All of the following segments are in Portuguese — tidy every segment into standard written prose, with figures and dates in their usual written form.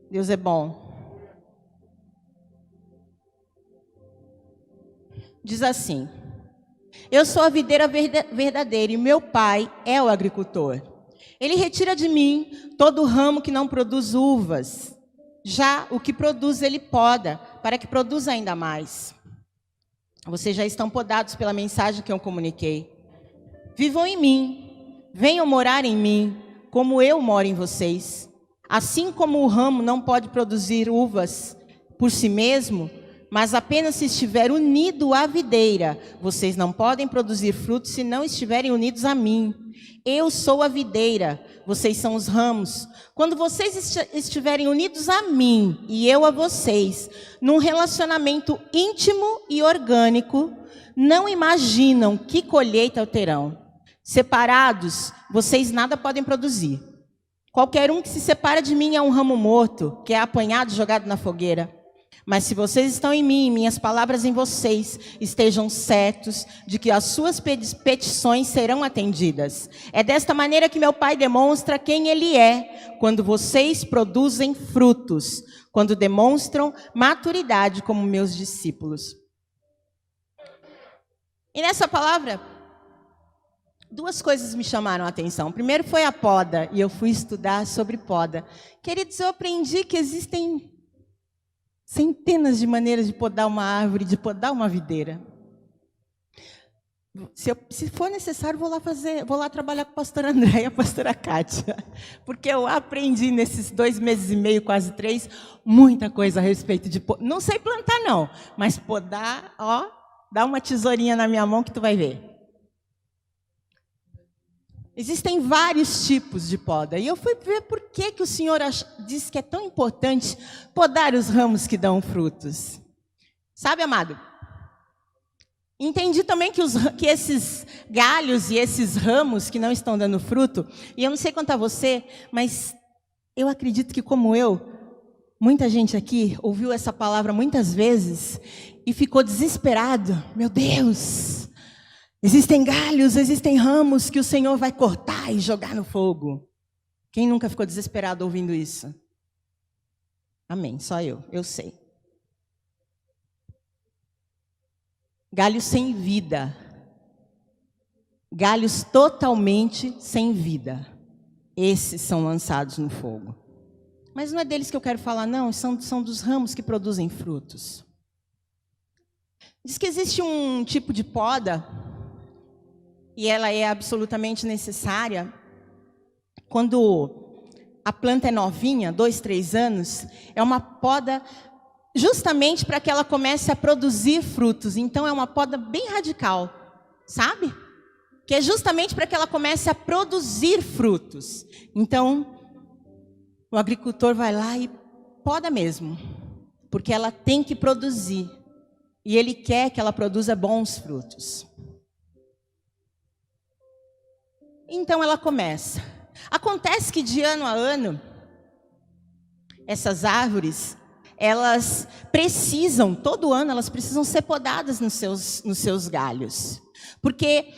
Deus é bom. Diz assim: eu sou a videira verdadeira e meu pai é o agricultor. Ele retira de mim todo ramo que não produz uvas. Já o que produz ele poda, para que produza ainda mais. Vocês já estão podados pela mensagem que eu comuniquei. Vivam em mim, venham morar em mim, como eu moro em vocês. Assim como o ramo não pode produzir uvas por si mesmo, mas apenas se estiver unido à videira, vocês não podem produzir frutos se não estiverem unidos a mim. Eu sou a videira, vocês são os ramos. Quando vocês estiverem unidos a mim e eu a vocês, num relacionamento íntimo e orgânico, não imaginam que colheita terão. Separados, vocês nada podem produzir. Qualquer um que se separa de mim é um ramo morto, que é apanhado e jogado na fogueira. Mas se vocês estão em mim, minhas palavras em vocês, estejam certos de que as suas petições serão atendidas. É desta maneira que meu Pai demonstra quem Ele é, quando vocês produzem frutos, quando demonstram maturidade como meus discípulos. E nessa palavra, duas coisas me chamaram a atenção. Primeiro foi a poda, e eu fui estudar sobre poda. Queridos, eu aprendi que existem centenas de maneiras de podar uma árvore, de podar uma videira. Se for necessário, vou lá trabalhar com a pastora André e a pastora Kátia. Porque eu aprendi nesses 2 meses e meio, quase 3, muita coisa a respeito de podar. Não sei plantar não, mas podar, ó, dá uma tesourinha na minha mão que tu vai ver. Existem vários tipos de poda. E eu fui ver por que o Senhor disse que é tão importante podar os ramos que dão frutos. Sabe, amado? Entendi também que esses galhos e esses ramos que não estão dando fruto, e eu não sei quanto a você, mas eu acredito que como eu, muita gente aqui ouviu essa palavra muitas vezes e ficou desesperado. Meu Deus! Existem galhos, existem ramos que o Senhor vai cortar e jogar no fogo. Quem nunca ficou desesperado ouvindo isso? Amém, só eu sei. Galhos sem vida. Galhos totalmente sem vida. Esses são lançados no fogo. Mas não é deles que eu quero falar, não. São dos ramos que produzem frutos. Diz que existe um tipo de poda, e ela é absolutamente necessária, quando a planta é novinha, 2, 3 anos, é uma poda justamente para que ela comece a produzir frutos. Então é uma poda bem radical, sabe? Que é justamente para que ela comece a produzir frutos. Então, o agricultor vai lá e poda mesmo, porque ela tem que produzir. E ele quer que ela produza bons frutos. Então ela começa. Acontece que de ano a ano, essas árvores, elas precisam, todo ano, elas precisam ser podadas nos seus galhos. Porque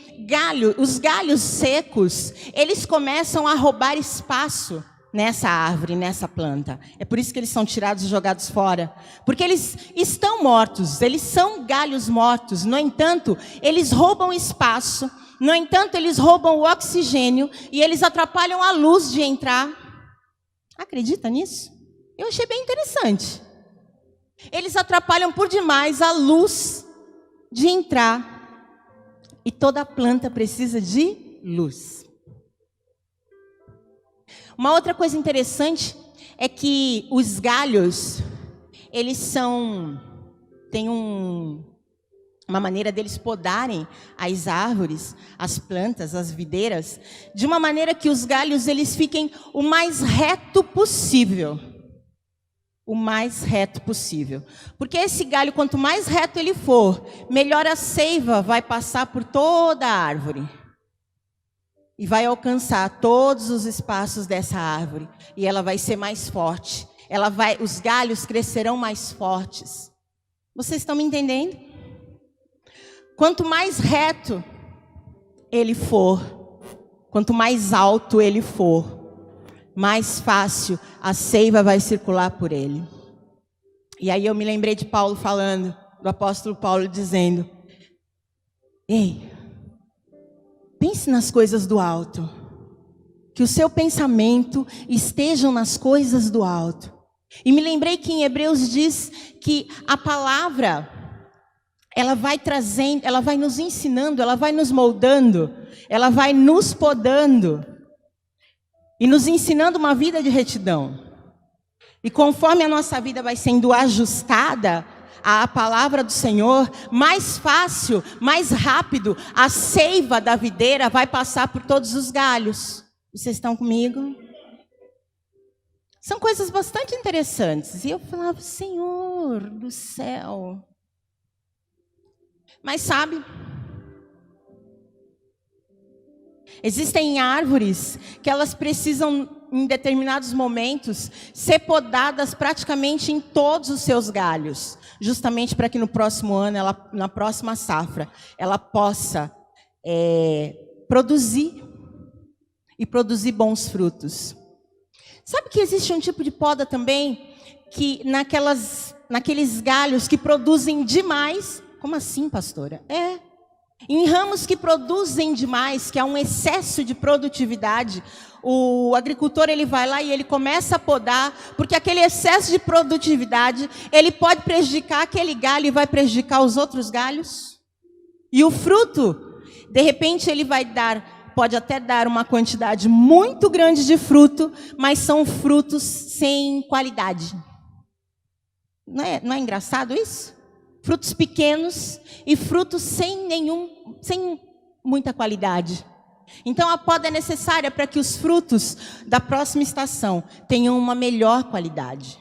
os galhos secos, eles começam a roubar espaço nessa árvore, nessa planta. É por isso que eles são tirados e jogados fora. Porque eles estão mortos, eles são galhos mortos. No entanto, eles roubam espaço. No entanto, eles roubam o oxigênio e eles atrapalham a luz de entrar. Acredita nisso? Eu achei bem interessante. Eles atrapalham por demais a luz de entrar. E toda planta precisa de luz. Uma outra coisa interessante é que os galhos, eles têm uma maneira deles podarem as árvores, as plantas, as videiras, de uma maneira que os galhos eles fiquem o mais reto possível. O mais reto possível. Porque esse galho, quanto mais reto ele for, melhor a seiva vai passar por toda a árvore. E vai alcançar todos os espaços dessa árvore. E ela vai ser mais forte. Os galhos crescerão mais fortes. Vocês estão me entendendo? Quanto mais reto ele for, quanto mais alto ele for, mais fácil a seiva vai circular por ele. E aí eu me lembrei de Paulo falando, do apóstolo Paulo dizendo: ei, pense nas coisas do alto, que o seu pensamento estejam nas coisas do alto. E me lembrei que em Hebreus diz que a palavra, ela vai trazendo, ela vai nos ensinando, ela vai nos moldando, ela vai nos podando e nos ensinando uma vida de retidão. E conforme a nossa vida vai sendo ajustada à palavra do Senhor, mais fácil, mais rápido, a seiva da videira vai passar por todos os galhos. Vocês estão comigo? São coisas bastante interessantes. E eu falava: Senhor do céu. Mas sabe, existem árvores que elas precisam, em determinados momentos, ser podadas praticamente em todos os seus galhos, justamente para que no próximo ano, na próxima safra, ela possa produzir e produzir bons frutos. Sabe que existe um tipo de poda também, que naqueles galhos que produzem demais? Como assim, pastora? Em ramos que produzem demais, que há um excesso de produtividade, o agricultor ele vai lá e ele começa a podar, porque aquele excesso de produtividade, ele pode prejudicar aquele galho e vai prejudicar os outros galhos. E o fruto, de repente ele pode até dar uma quantidade muito grande de fruto, mas são frutos sem qualidade. Não é engraçado isso? Frutos pequenos e frutos sem muita qualidade. Então a poda é necessária para que os frutos da próxima estação tenham uma melhor qualidade.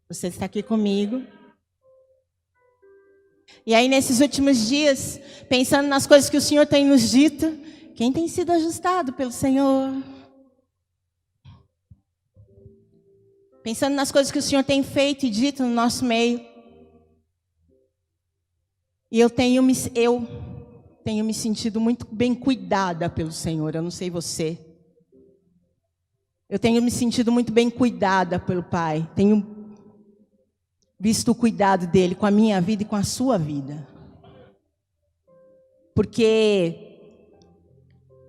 Você está aqui comigo? E aí nesses últimos dias, pensando nas coisas que o Senhor tem nos dito, quem tem sido ajustado pelo Senhor? Pensando nas coisas que o Senhor tem feito e dito no nosso meio. E eu tenho me sentido muito bem cuidada pelo Senhor, eu não sei você. Eu tenho me sentido muito bem cuidada pelo Pai. Tenho visto o cuidado dele com a minha vida e com a sua vida. Porque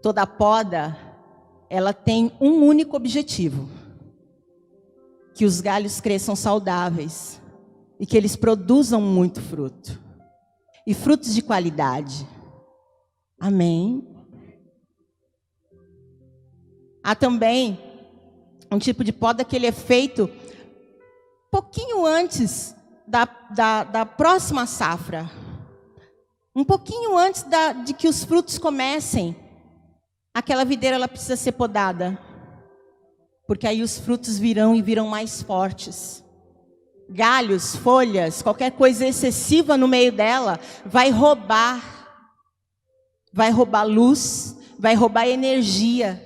toda poda, ela tem um único objetivo: que os galhos cresçam saudáveis e que eles produzam muito fruto. E frutos de qualidade. Amém? Há também um tipo de poda que ele é feito pouquinho antes da próxima safra. Um pouquinho antes de que os frutos comecem. Aquela videira ela precisa ser podada. Porque aí os frutos virão e virão mais fortes. Galhos, folhas, qualquer coisa excessiva no meio dela vai roubar luz, vai roubar energia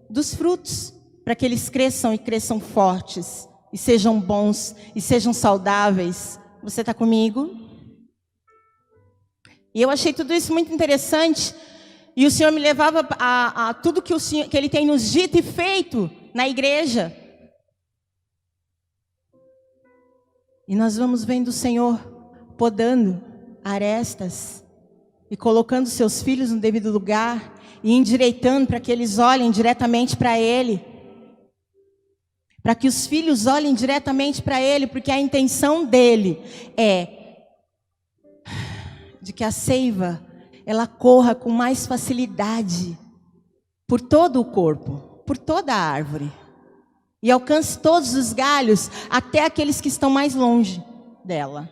dos frutos, para que eles cresçam e cresçam fortes, e sejam bons, e sejam saudáveis. Você está comigo? E eu achei tudo isso muito interessante, e o Senhor me levava a tudo que Ele tem nos dito e feito na igreja. E nós vamos vendo o Senhor podando arestas e colocando seus filhos no devido lugar e endireitando para que eles olhem diretamente para Ele. Para que os filhos olhem diretamente para Ele, porque a intenção dEle é de que a seiva, ela corra com mais facilidade por todo o corpo, por toda a árvore. E alcance todos os galhos, até aqueles que estão mais longe dela.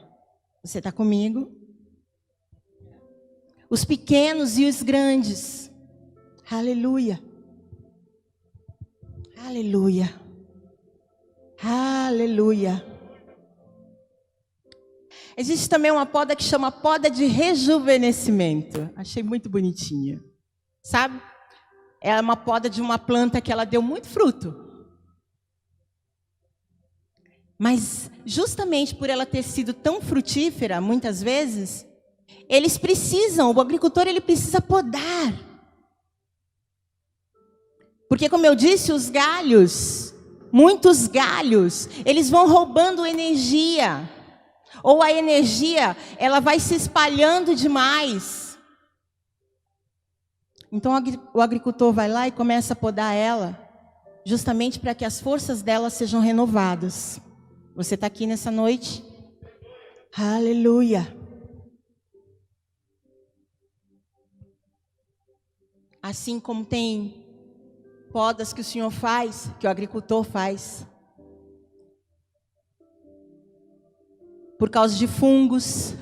Você está comigo? Os pequenos e os grandes. Aleluia. Aleluia. Aleluia. Existe também uma poda que chama poda de rejuvenescimento. Achei muito bonitinha. Sabe? É uma poda de uma planta que ela deu muito fruto. Mas justamente por ela ter sido tão frutífera, muitas vezes, o agricultor ele precisa podar. Porque como eu disse, os galhos, muitos galhos, eles vão roubando energia. Ou a energia, ela vai se espalhando demais. Então o agricultor vai lá e começa a podar ela, justamente para que as forças dela sejam renovadas. Você está aqui nessa noite? Aleluia! Assim como tem podas que o Senhor faz, que o agricultor faz, por causa de fungos,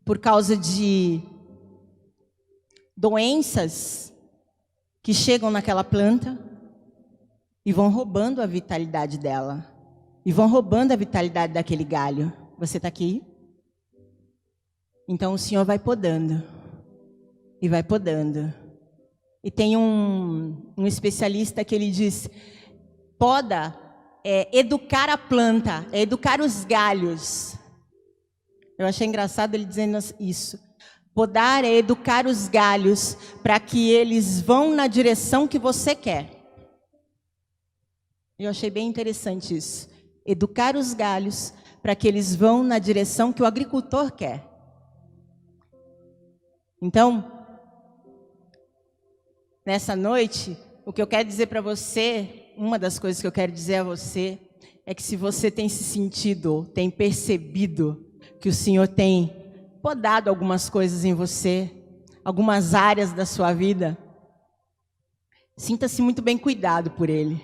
por causa de doenças que chegam naquela planta e vão roubando a vitalidade dela, e vão roubando a vitalidade daquele galho. Você está aqui? Então o Senhor vai podando, e vai podando. E tem um especialista que ele diz, poda é educar a planta, é educar os galhos. Eu achei engraçado ele dizendo isso. Podar é educar os galhos para que eles vão na direção que você quer. Eu achei bem interessante isso. Educar os galhos para que eles vão na direção que o agricultor quer. Então, nessa noite, o que eu quero dizer para você, uma das coisas que eu quero dizer a você, é que se você tem se sentido, tem percebido que o Senhor tem podado algumas coisas em você, algumas áreas da sua vida, sinta-se muito bem cuidado por Ele.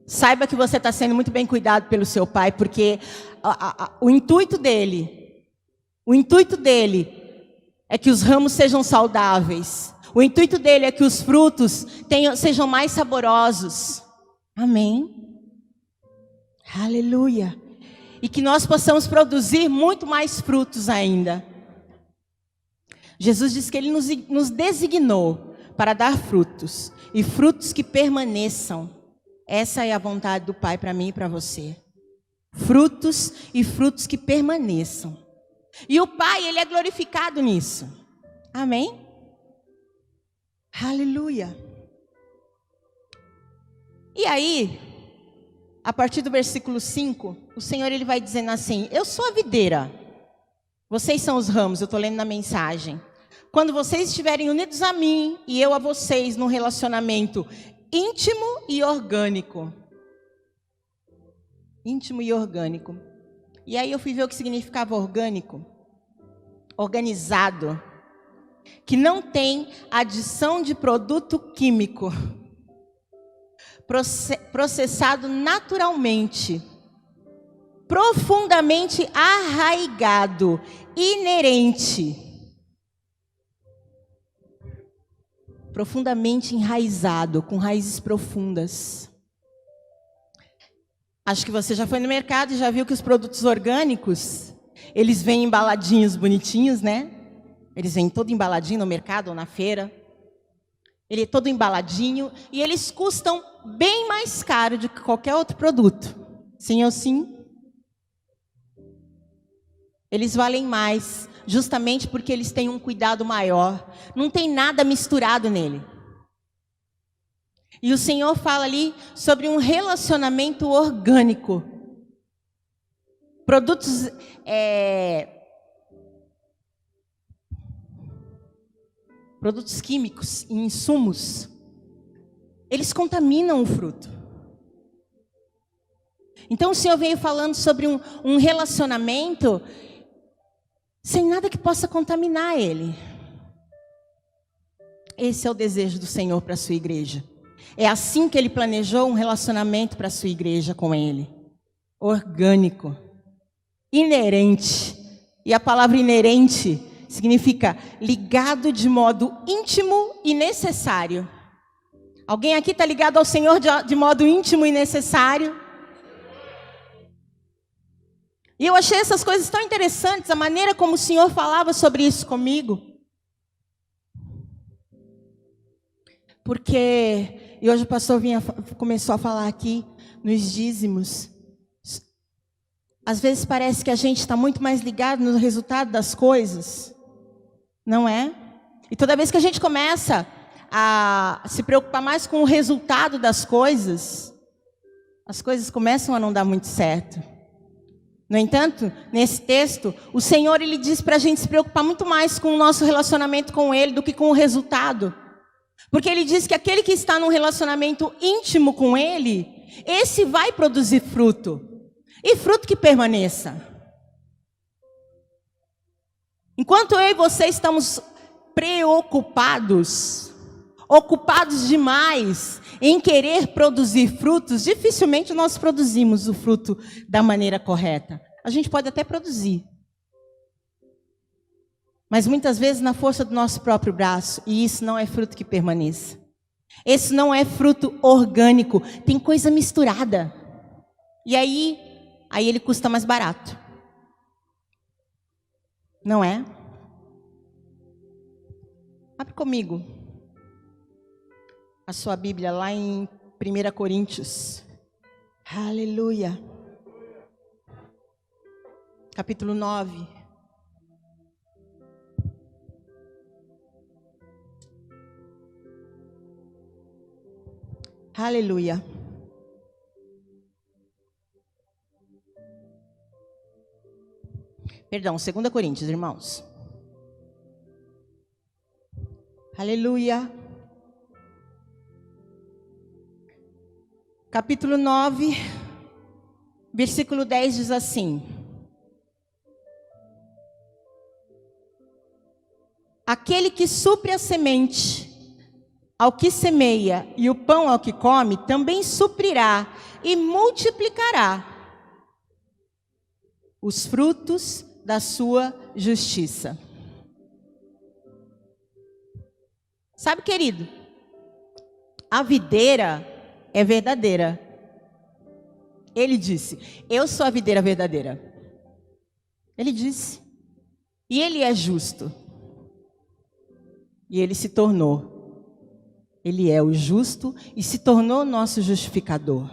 Saiba que você está sendo muito bem cuidado pelo seu Pai, porque o intuito dele é que os ramos sejam saudáveis. O intuito dele é que os frutos sejam mais saborosos. Amém? Aleluia. E que nós possamos produzir muito mais frutos ainda. Jesus disse que Ele nos designou para dar frutos. E frutos que permaneçam. Essa é a vontade do Pai para mim e para você. Frutos e frutos que permaneçam. E o Pai, Ele é glorificado nisso. Amém? Aleluia. E aí, a partir do versículo 5, o Senhor ele vai dizendo assim, eu sou a videira, vocês são os ramos, eu estou lendo na mensagem. Quando vocês estiverem unidos a mim e eu a vocês num relacionamento íntimo e orgânico. Íntimo e orgânico. E aí eu fui ver o que significava orgânico. Organizado. Que não tem adição de produto químico. Processado naturalmente. Profundamente arraigado. Inerente. Profundamente enraizado, com raízes profundas. Acho que você já foi no mercado e já viu que os produtos orgânicos, eles vêm embaladinhos bonitinhos, né? Eles vêm todo embaladinho no mercado ou na feira. Ele é todo embaladinho e eles custam bem mais caro do que qualquer outro produto. Sim ou sim? Eles valem mais, justamente porque eles têm um cuidado maior. Não tem nada misturado nele. E o Senhor fala ali sobre um relacionamento orgânico. Produtos químicos e insumos, eles contaminam o fruto. Então o Senhor veio falando sobre um relacionamento sem nada que possa contaminar ele. Esse é o desejo do Senhor para a sua igreja. É assim que Ele planejou um relacionamento para a sua igreja com Ele. Orgânico. Inerente. E a palavra inerente significa ligado de modo íntimo e necessário. Alguém aqui está ligado ao Senhor de modo íntimo e necessário? E eu achei essas coisas tão interessantes, a maneira como o Senhor falava sobre isso comigo. Porque, e hoje o pastor começou a falar aqui nos dízimos. Às vezes parece que a gente está muito mais ligado no resultado das coisas. Não é? E toda vez que a gente começa a se preocupar mais com o resultado das coisas, as coisas começam a não dar muito certo. No entanto, nesse texto, o Senhor ele diz para a gente se preocupar muito mais com o nosso relacionamento com Ele do que com o resultado. Porque Ele diz que aquele que está num relacionamento íntimo com Ele, esse vai produzir fruto. E fruto que permaneça. Enquanto eu e você estamos preocupados, ocupados demais em querer produzir frutos, dificilmente nós produzimos o fruto da maneira correta. A gente pode até produzir, mas muitas vezes na força do nosso próprio braço, e isso não é fruto que permaneça. Esse não é fruto orgânico, tem coisa misturada. E aí ele custa mais barato. Não é? Abre comigo a sua Bíblia lá em 1 Coríntios. Aleluia. Capítulo 9. Aleluia. Perdão, 2 Coríntios, irmãos. Aleluia. Capítulo 9, versículo 10 diz assim: aquele que supre a semente ao que semeia e o pão ao que come, também suprirá e multiplicará os frutos da sua justiça. Sabe, querido, a videira é verdadeira. Ele disse, eu sou a videira verdadeira. Ele disse. E ele é justo. E ele se tornou. Ele é o justo e se tornou nosso justificador.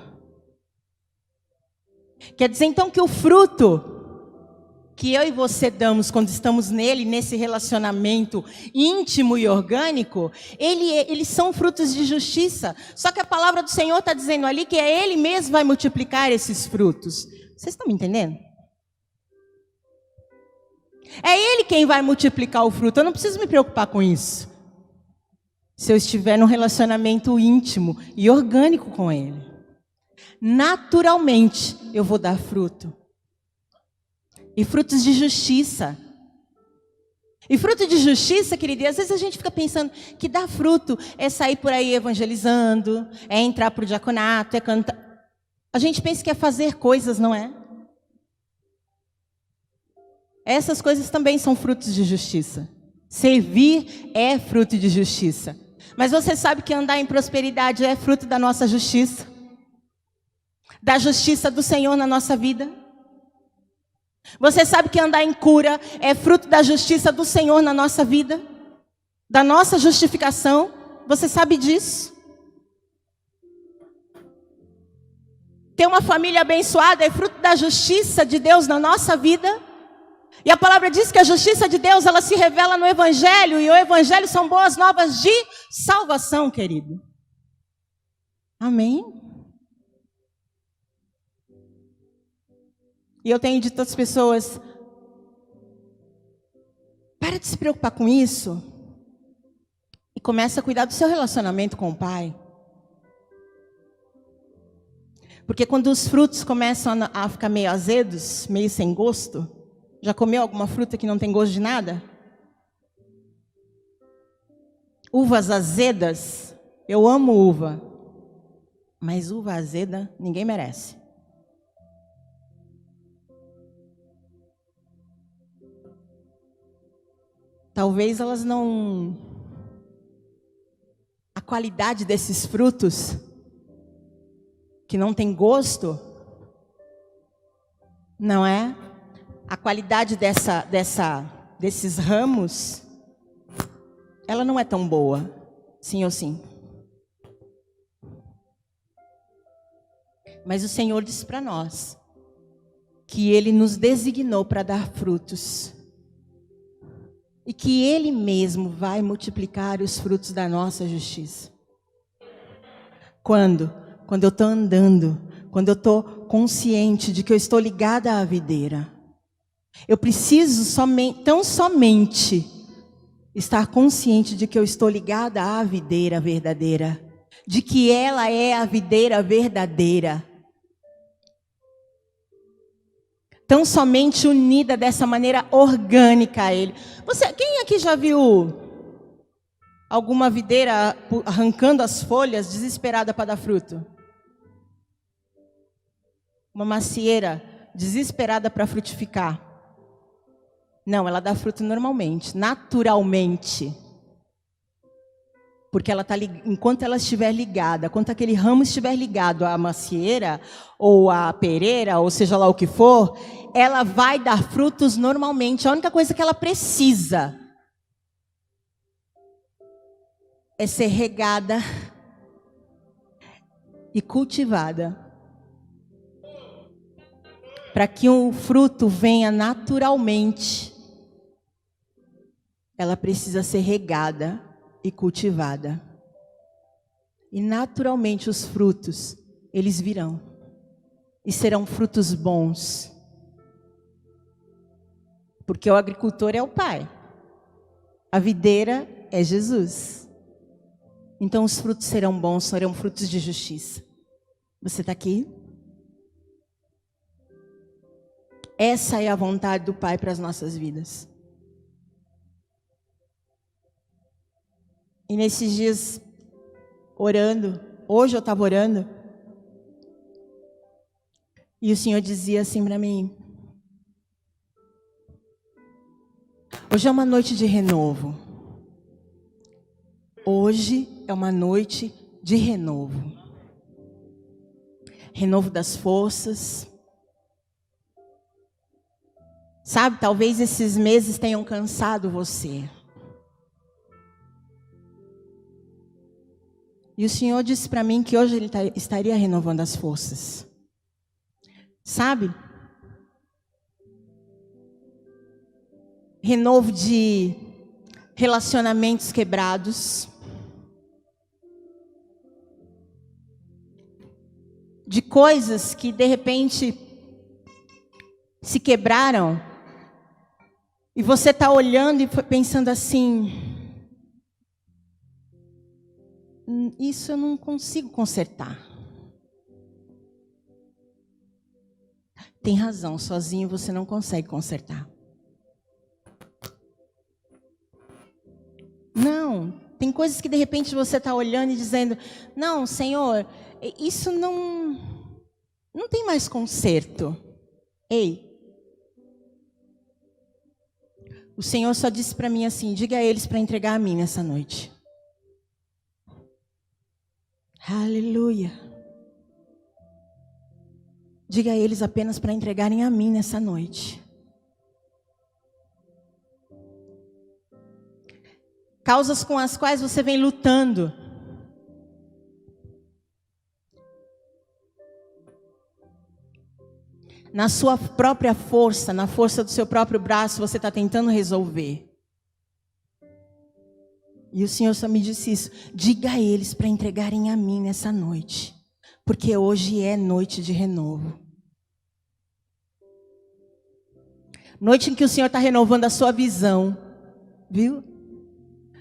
Quer dizer então que o fruto que eu e você damos quando estamos nele, nesse relacionamento íntimo e orgânico, eles são frutos de justiça. Só que a palavra do Senhor está dizendo ali que é Ele mesmo que vai multiplicar esses frutos. Vocês estão me entendendo? É Ele quem vai multiplicar o fruto. Eu não preciso me preocupar com isso. Se eu estiver num relacionamento íntimo e orgânico com Ele, naturalmente eu vou dar fruto. E frutos de justiça. E fruto de justiça, querida, e às vezes a gente fica pensando que dar fruto é sair por aí evangelizando, é entrar para o diaconato, é cantar. A gente pensa que é fazer coisas, não é? Essas coisas também são frutos de justiça. Servir é fruto de justiça. Mas você sabe que andar em prosperidade é fruto da nossa justiça? Da justiça do Senhor na nossa vida? Você sabe que andar em cura é fruto da justiça do Senhor na nossa vida? Da nossa justificação? Você sabe disso? Ter uma família abençoada é fruto da justiça de Deus na nossa vida? E a palavra diz que a justiça de Deus, ela se revela no Evangelho. E o Evangelho são boas novas de salvação, querido. Amém? E eu tenho dito às pessoas, para de se preocupar com isso e começa a cuidar do seu relacionamento com o Pai. Porque quando os frutos começam a ficar meio azedos, meio sem gosto, já comeu alguma fruta que não tem gosto de nada? Uvas azedas, eu amo uva, mas uva azeda ninguém merece. Talvez elas não... A qualidade desses frutos, que não tem gosto, não é? A qualidade desses ramos, ela não é tão boa, sim ou sim. Mas o Senhor disse para nós, que Ele nos designou para dar frutos. e que Ele mesmo vai multiplicar os frutos da nossa justiça. Quando? Quando eu estou andando, quando eu estou consciente de que eu estou ligada à videira. Eu preciso tão somente estar consciente de que eu estou ligada à videira verdadeira, de que ela é a videira verdadeira. Tão somente unida dessa maneira orgânica a Ele. Quem aqui já viu alguma videira arrancando as folhas, desesperada para dar fruto? Uma macieira desesperada para frutificar? Não, ela dá fruto normalmente, naturalmente. Porque ela enquanto ela estiver ligada, enquanto aquele ramo estiver ligado à macieira, ou à pereira, ou seja lá o que for, ela vai dar frutos normalmente. A única coisa que ela precisa é ser regada e cultivada, para que o fruto venha naturalmente. Ela precisa ser regada e cultivada. E naturalmente os frutos, eles virão. E serão frutos bons. Porque o agricultor é o Pai. A videira é Jesus. Então os frutos serão bons, serão frutos de justiça. Você está aqui? Essa é a vontade do Pai para as nossas vidas. E nesses dias, orando, hoje eu estava orando, e o Senhor dizia assim para mim: hoje é uma noite de renovo. Hoje é uma noite de renovo. Renovo das forças. Sabe, talvez esses meses tenham cansado você. E o Senhor disse para mim que hoje Ele estaria renovando as forças. Sabe? Renovo de relacionamentos quebrados. De coisas que de repente se quebraram. E você está olhando e pensando assim: isso eu não consigo consertar. Tem razão, sozinho você não consegue consertar. Não, tem coisas que de repente você está olhando e dizendo: não, Senhor, isso não tem mais conserto. Ei, o Senhor só disse para mim assim: diga a eles para entregar a mim nessa noite. Aleluia. Diga a eles apenas para entregarem a mim nessa noite. Causas com as quais você vem lutando. Na sua própria força, na força do seu próprio braço, você está tentando resolver. E o Senhor só me disse isso: diga a eles para entregarem a mim nessa noite. Porque hoje é noite de renovo. Noite em que o Senhor está renovando a sua visão. Viu?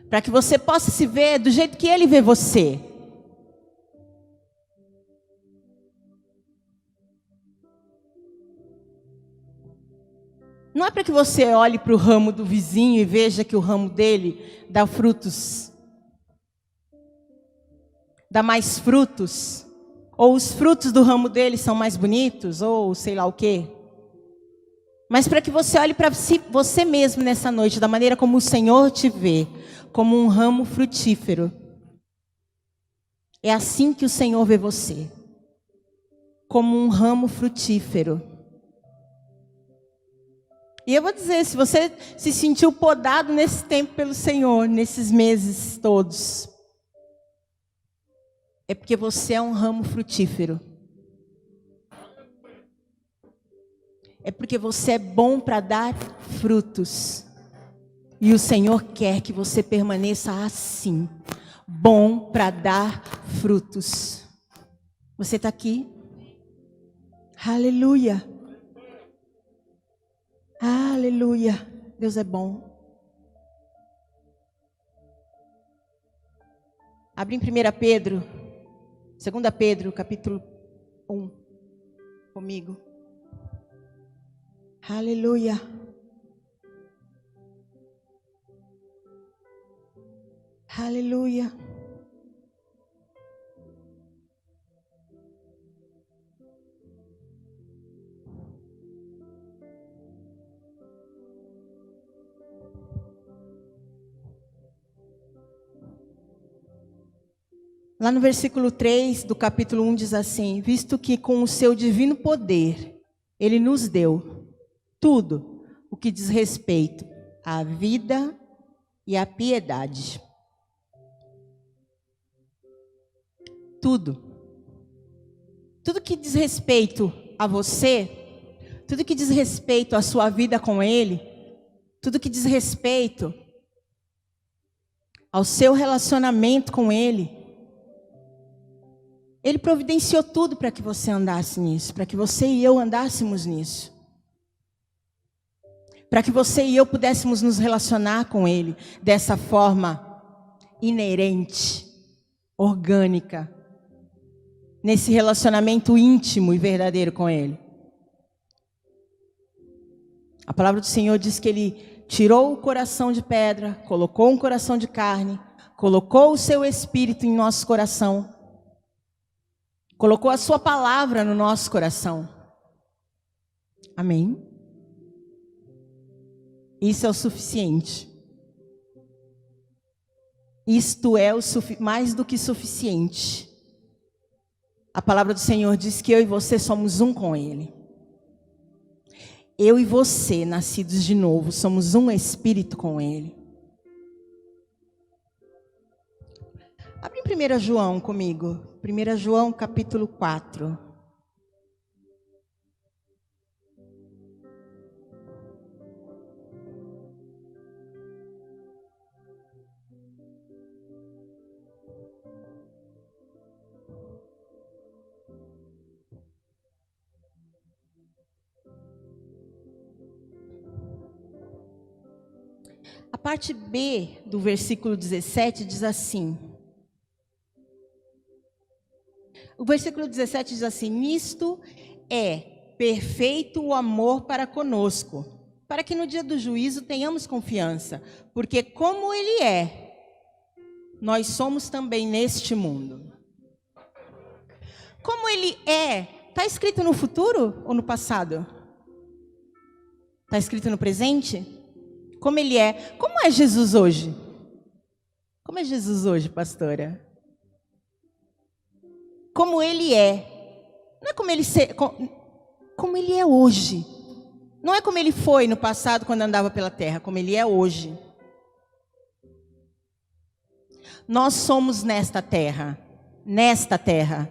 Para que você possa se ver do jeito que Ele vê você. Não é para que você olhe para o ramo do vizinho e veja que o ramo dele dá frutos. Dá mais frutos. Ou os frutos do ramo dele são mais bonitos, ou sei lá o quê. Mas para que você olhe para si, você mesmo nessa noite, da maneira como o Senhor te vê, como um ramo frutífero. É assim que o Senhor vê você. Como um ramo frutífero. E eu vou dizer, se você se sentiu podado nesse tempo pelo Senhor, nesses meses todos, é porque você é um ramo frutífero. É porque você é bom para dar frutos. E o Senhor quer que você permaneça assim, bom para dar frutos. Você está aqui? Aleluia. Aleluia. Deus é bom. Abre em 1 Pedro, 2 Pedro, capítulo 1, comigo. Aleluia. Aleluia. Lá no versículo 3 do capítulo 1 diz assim: visto que com o seu divino poder, Ele nos deu tudo o que diz respeito à vida e à piedade. Tudo. Tudo que diz respeito a você, tudo que diz respeito à sua vida com Ele, tudo que diz respeito ao seu relacionamento com Ele, Ele providenciou tudo para que você andasse nisso, para que você e eu andássemos nisso. Para que você e eu pudéssemos nos relacionar com Ele dessa forma inerente, orgânica, nesse relacionamento íntimo e verdadeiro com Ele. A palavra do Senhor diz que Ele tirou o coração de pedra, colocou um coração de carne, colocou o seu Espírito em nosso coração, colocou a sua palavra no nosso coração. Amém? Isso é o suficiente. Isto é mais do que suficiente. A palavra do Senhor diz que eu e você somos um com Ele. Eu e você, nascidos de novo, somos um espírito com Ele. Abre em 1 João comigo. 1 João capítulo 4. A parte B do versículo 17 diz assim. O versículo 17 diz assim: nisto é perfeito o amor para conosco, para que no dia do juízo tenhamos confiança, porque como Ele é, nós somos também neste mundo. Como Ele é, está escrito no futuro ou no passado? Está escrito no presente? Como Ele é. Como é Jesus hoje? Como é Jesus hoje, pastora? Como Ele é. Não é como Ele é hoje. Não é como Ele foi no passado quando andava pela terra, como Ele é hoje. Nós somos nesta terra. Nesta terra.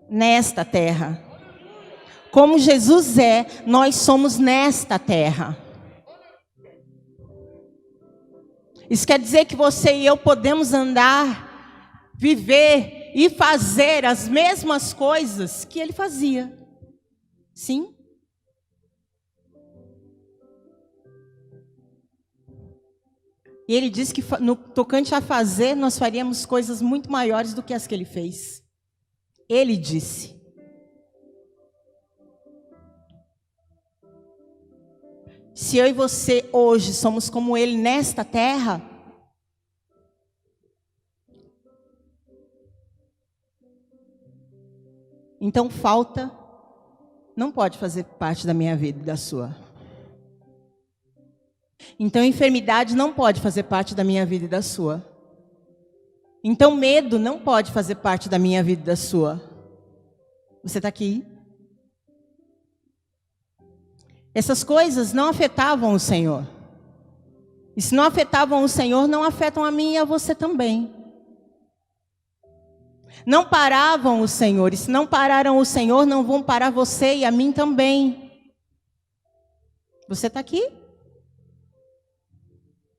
Nesta terra. Como Jesus é, nós somos nesta terra. Isso quer dizer que você e eu podemos andar, viver e fazer as mesmas coisas que Ele fazia. Sim? E Ele disse que no tocante a fazer, nós faríamos coisas muito maiores do que as que Ele fez. Ele disse. Se eu e você hoje somos como Ele nesta terra, então falta não pode fazer parte da minha vida e da sua. Então enfermidade não pode fazer parte da minha vida e da sua. Então medo não pode fazer parte da minha vida e da sua. Você está aqui? Essas coisas não afetavam o Senhor. E se não afetavam o Senhor, não afetam a mim e a você também. Não paravam o Senhor. E se não pararam o Senhor, não vão parar você e a mim também. Você está aqui?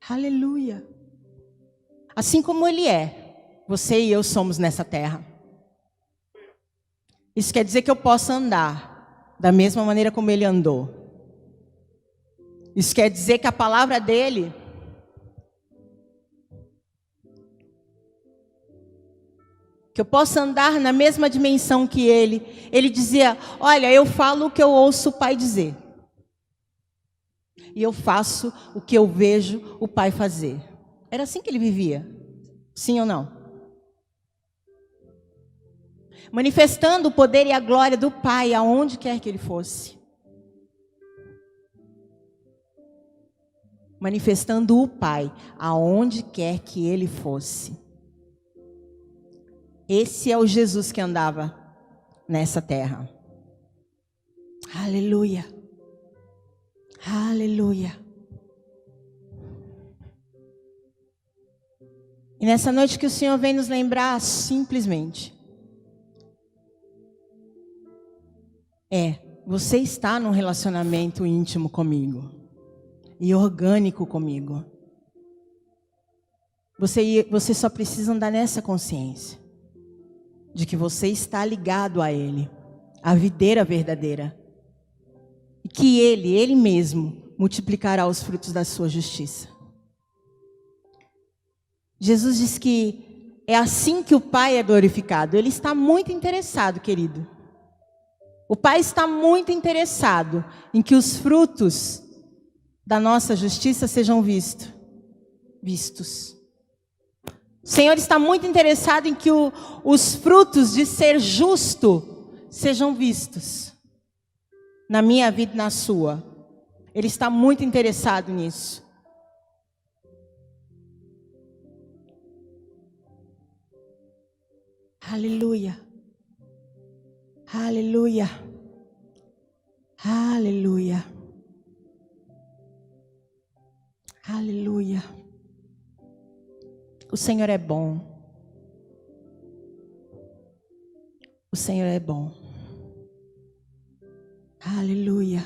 Aleluia. Assim como Ele é, você e eu somos nessa terra. Isso quer dizer que eu possa andar da mesma maneira como Ele andou. Isso quer dizer que a palavra dEle que eu possa andar na mesma dimensão que Ele. Ele dizia, olha, eu falo o que eu ouço o Pai dizer. E eu faço o que eu vejo o Pai fazer. Era assim que Ele vivia. Sim ou não? Manifestando o poder e a glória do Pai aonde quer que Ele fosse. Manifestando o Pai aonde quer que Ele fosse. Esse é o Jesus que andava nessa terra. Aleluia. Aleluia. E nessa noite que o Senhor vem nos lembrar simplesmente. Você está num relacionamento íntimo comigo. E orgânico comigo. Você só precisa andar nessa consciência. De que você está ligado a Ele. A videira verdadeira. E que Ele mesmo, multiplicará os frutos da sua justiça. Jesus diz que é assim que o Pai é glorificado. Ele está muito interessado, querido. O Pai está muito interessado em que os frutos da nossa justiça sejam vistos. O Senhor está muito interessado em que os frutos de ser justo sejam vistos. Na minha vida e na sua. Ele está muito interessado nisso. Aleluia. Aleluia. Aleluia. Aleluia. O Senhor é bom. O Senhor é bom. Aleluia.